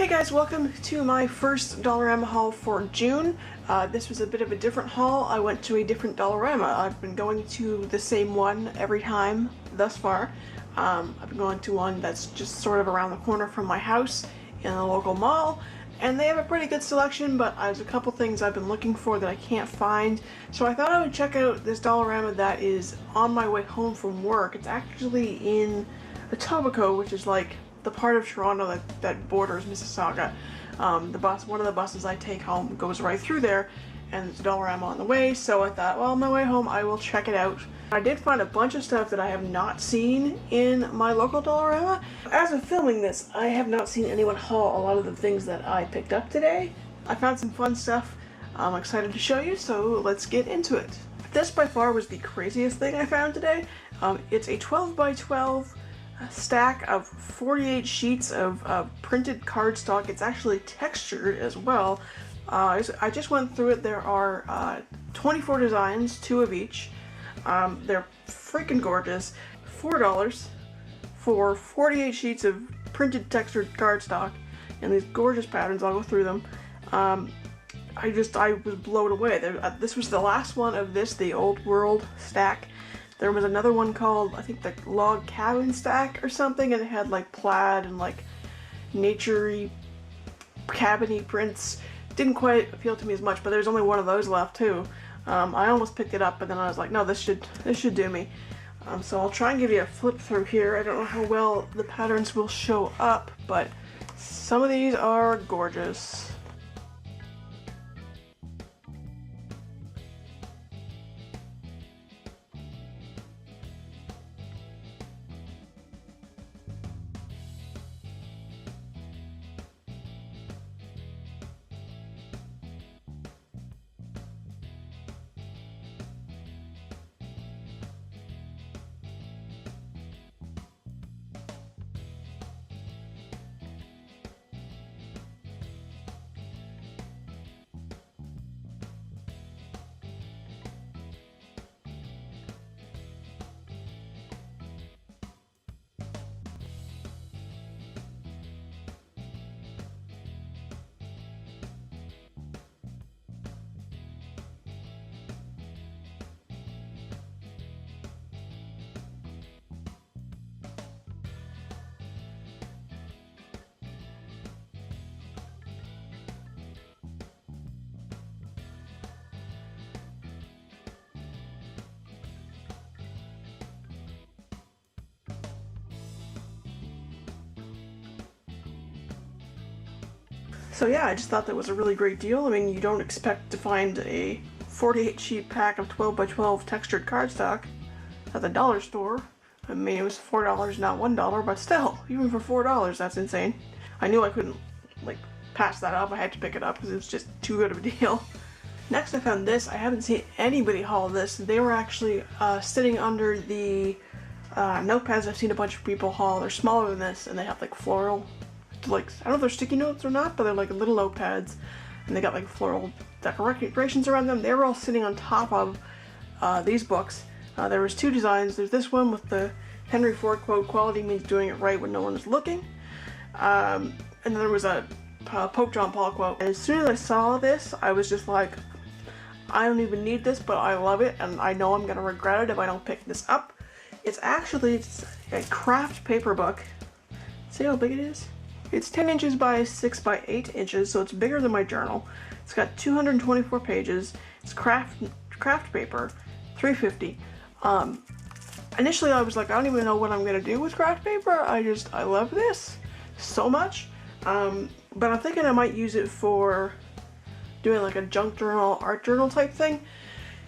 Hey guys, welcome to my first Dollarama haul for June. This was a bit of a different haul. I went to a different Dollarama. I've been going to the same one every time thus far. I've been going to one that's just sort of around the corner from my house in a local mall, and they have a pretty good selection, but there's a couple things I've been looking for that I can't find. So I thought I would check out this Dollarama that is on my way home from work. It's actually in Etobicoke, which is like the part of Toronto that borders Mississauga. One of the buses I take home goes right through there, and there's a Dollarama on the way, so I thought, well, on my way home I will check it out. I did find a bunch of stuff that I have not seen in my local Dollarama. As of filming this, I have not seen anyone haul a lot of the things that I picked up today. I found some fun stuff I'm excited to show you, so let's get into it. This by far was the craziest thing I found today. It's a 12 by 12 stack of 48 sheets of printed cardstock. It's actually textured as well. I just went through it. There are 24 designs, 2 of each. They're freaking gorgeous. $4 for 48 sheets of printed textured cardstock and these gorgeous patterns. I'll go through them. I was blown away. This was the last one of this, the Old World stack. There was another one called, I think, the Log Cabin stack or something, and it had like plaid and like nature-y, cabin-y prints. Didn't quite appeal to me as much, but there's only one of those left too. I almost picked it up, but then I was like, no, this should do me. So I'll try and give you a flip through here. I don't know how well the patterns will show up, but some of these are gorgeous. So yeah, I just thought that was a really great deal. I mean, you don't expect to find a 48 sheet pack of 12 by 12 textured cardstock at the dollar store. I mean, it was $4, not $1, but still, even for $4, that's insane. I knew I couldn't, like, pass that up. I had to pick it up because it was just too good of a deal. Next, I found this. I haven't seen anybody haul this. They were actually sitting under the notepads I've seen a bunch of people haul. They're smaller than this, and they have, like, floral, like, I don't know if they're sticky notes or not, but they're like little notepads, and they got like floral decorations around them. They were all sitting on top of these books. There was 2 designs. There's this one with the Henry Ford quote, "Quality means doing it right when no one is looking." And then there was a Pope John Paul quote. And as soon as I saw this, I was just like, I don't even need this, but I love it, and I know I'm gonna regret it if I don't pick this up. It's a craft paper book. See how big it is? It's 10 inches by 6 by 8 inches, so it's bigger than my journal. It's got 224 pages. It's craft paper, $3.50. Initially I was like, I don't even know what I'm gonna do with craft paper. I love this so much. But I'm thinking I might use it for doing like a junk journal, art journal type thing.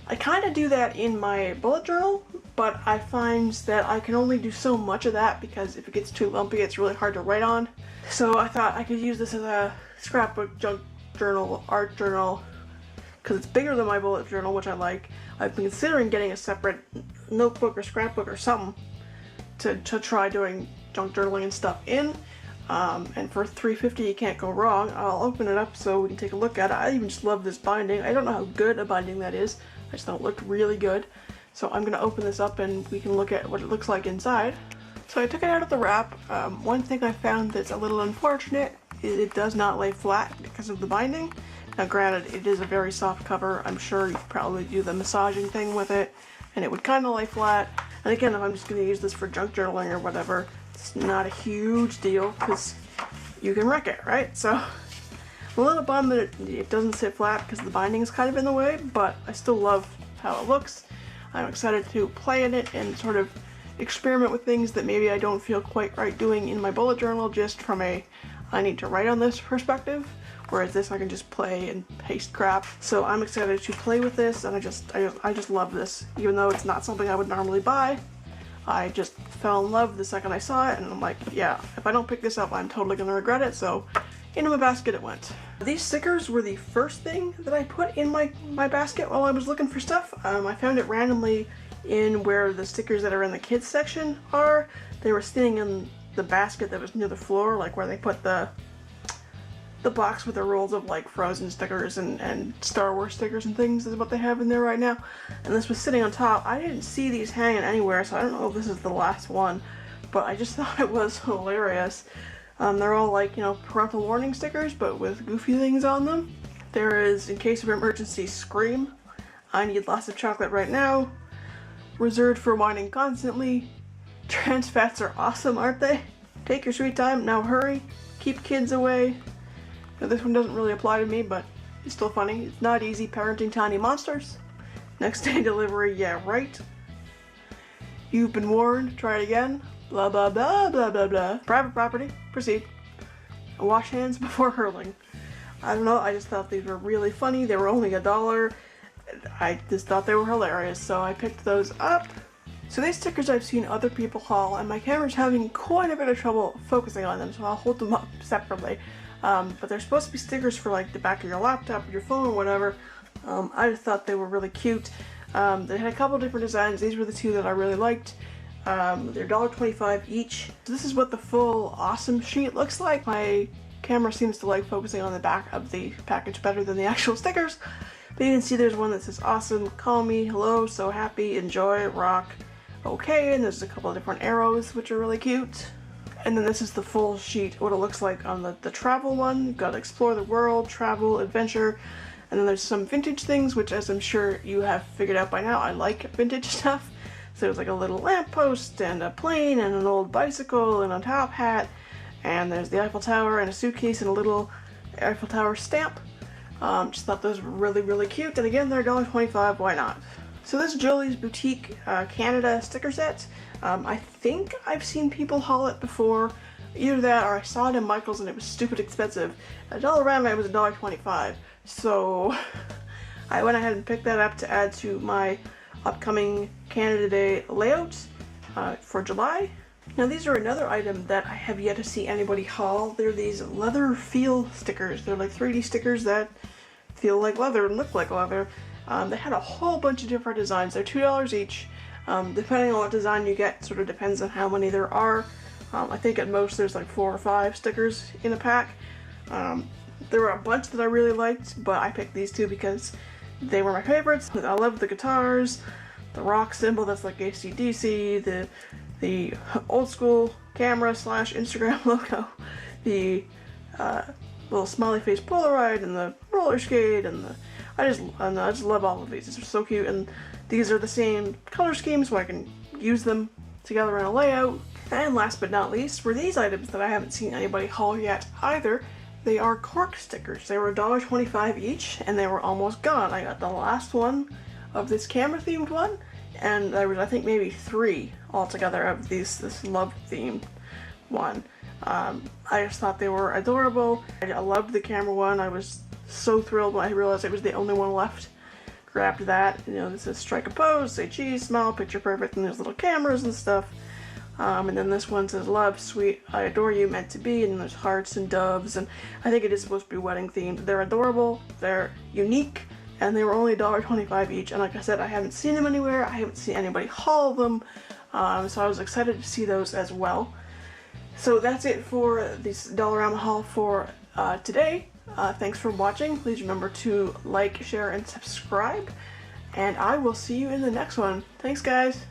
I kind of do that in my bullet journal, but I find that I can only do so much of that because if it gets too lumpy, it's really hard to write on. So I thought I could use this as a scrapbook, junk journal, art journal, because it's bigger than my bullet journal, which I like. I've been considering getting a separate notebook or scrapbook or something to try doing junk journaling and stuff in. And for $3.50 you can't go wrong. I'll open it up so we can take a look at it. I even just love this binding. I don't know how good a binding that is. I just thought it looked really good. So I'm going to open this up and we can look at what it looks like inside. So I took it out of the wrap. One thing I found that's a little unfortunate it does not lay flat because of the binding. Now granted, it is a very soft cover. I'm sure you could probably do the massaging thing with it and it would kind of lay flat. And again, if I'm just going to use this for junk journaling or whatever, it's not a huge deal because you can wreck it, right? So I'm a little bummed that it doesn't sit flat because the binding is kind of in the way, but I still love how it looks. I'm excited to play in it and sort of experiment with things that maybe I don't feel quite right doing in my bullet journal just from a I need to write on this perspective, whereas this I can just play and paste crap. So I'm excited to play with this, and I just love this. Even though it's not something I would normally buy, I just fell in love the second I saw it, and I'm like, yeah, if I don't pick this up, I'm totally gonna regret it. So into my basket it went. These stickers were the first thing that I put in my basket while I was looking for stuff. I found it randomly in where the stickers that are in the kids section are. They were sitting in the basket that was near the floor, like where they put the box with the rolls of like Frozen stickers and Star Wars stickers and things is what they have in there right now. And this was sitting on top. I didn't see these hanging anywhere, so I don't know if this is the last one, but I just thought it was hilarious. They're all like, you know, parental warning stickers, but with goofy things on them. There is, in case of emergency, Scream, I need lots of chocolate right now, reserved for whining constantly, trans fats are awesome, aren't they? Take your sweet time, now hurry, keep kids away. Now, this one doesn't really apply to me, but it's still funny. It's not easy parenting tiny monsters. Next day delivery, yeah right. You've been warned, try it again. Blah blah blah blah blah blah. Private property, proceed. Wash hands before hurling. I don't know, I just thought these were really funny. They were only $1. I just thought they were hilarious, so I picked those up. So these stickers I've seen other people haul, and my camera's having quite a bit of trouble focusing on them, so I'll hold them up separately. But they're supposed to be stickers for like the back of your laptop or your phone or whatever. I just thought they were really cute. They had a couple different designs. These were the two that I really liked. They're $1.25 each. So this is what the full awesome sheet looks like. My camera seems to like focusing on the back of the package better than the actual stickers. But you can see there's one that says awesome, call me, hello, so happy, enjoy, rock, okay, and there's a couple of different arrows which are really cute. And then this is the full sheet, what it looks like on the travel one. You've got explore the world, travel, adventure, and then there's some vintage things, which as I'm sure you have figured out by now, I like vintage stuff. So there's like a little lamppost and a plane and an old bicycle and a top hat, and there's the Eiffel Tower and a suitcase and a little Eiffel Tower stamp. Just thought those were really, really cute, and again, they're $1.25, why not? So this Julie's Boutique Canada sticker set, I think I've seen people haul it before. Either that or I saw it in Michael's and it was stupid expensive. At Dollarama it was $1.25, so I went ahead and picked that up to add to my upcoming Canada Day layout for July. Now these are another item that I have yet to see anybody haul. They're these leather feel stickers. They're like 3D stickers that feel like leather and look like leather. They had a whole bunch of different designs. They're $2 each. Depending on what design you get, sort of depends on how many there are. I think at most there's like 4 or 5 stickers in a pack. There were a bunch that I really liked, but I picked these two because they were my favorites. I love the guitars, the rock symbol that's like AC/DC, the old school camera / Instagram logo, the little smiley face Polaroid, and the roller skate, and I just love all of these. These are so cute, and these are the same color scheme, so I can use them together in a layout. And last but not least were these items that I haven't seen anybody haul yet either. They are Cork stickers. They were $1.25 each, and they were almost gone. I got the last one of this camera themed one, and there was I think maybe 3 altogether of this love themed one. I just thought they were adorable. I loved the camera one. I was so thrilled when I realized it was the only one left. Grabbed that. You know, this says strike a pose, say cheese, smile, picture perfect, and there's little cameras and stuff. And then this one says love, sweet, I adore you, meant to be, and then there's hearts and doves, and I think it is supposed to be wedding themed. They're adorable, they're unique, and they were only $1.25 each, and like I said, I haven't seen them anywhere, I haven't seen anybody haul them, so I was excited to see those as well. So that's it for this Dollarama haul for today. Thanks for watching. Please remember to like, share, and subscribe, and I will see you in the next one. Thanks guys!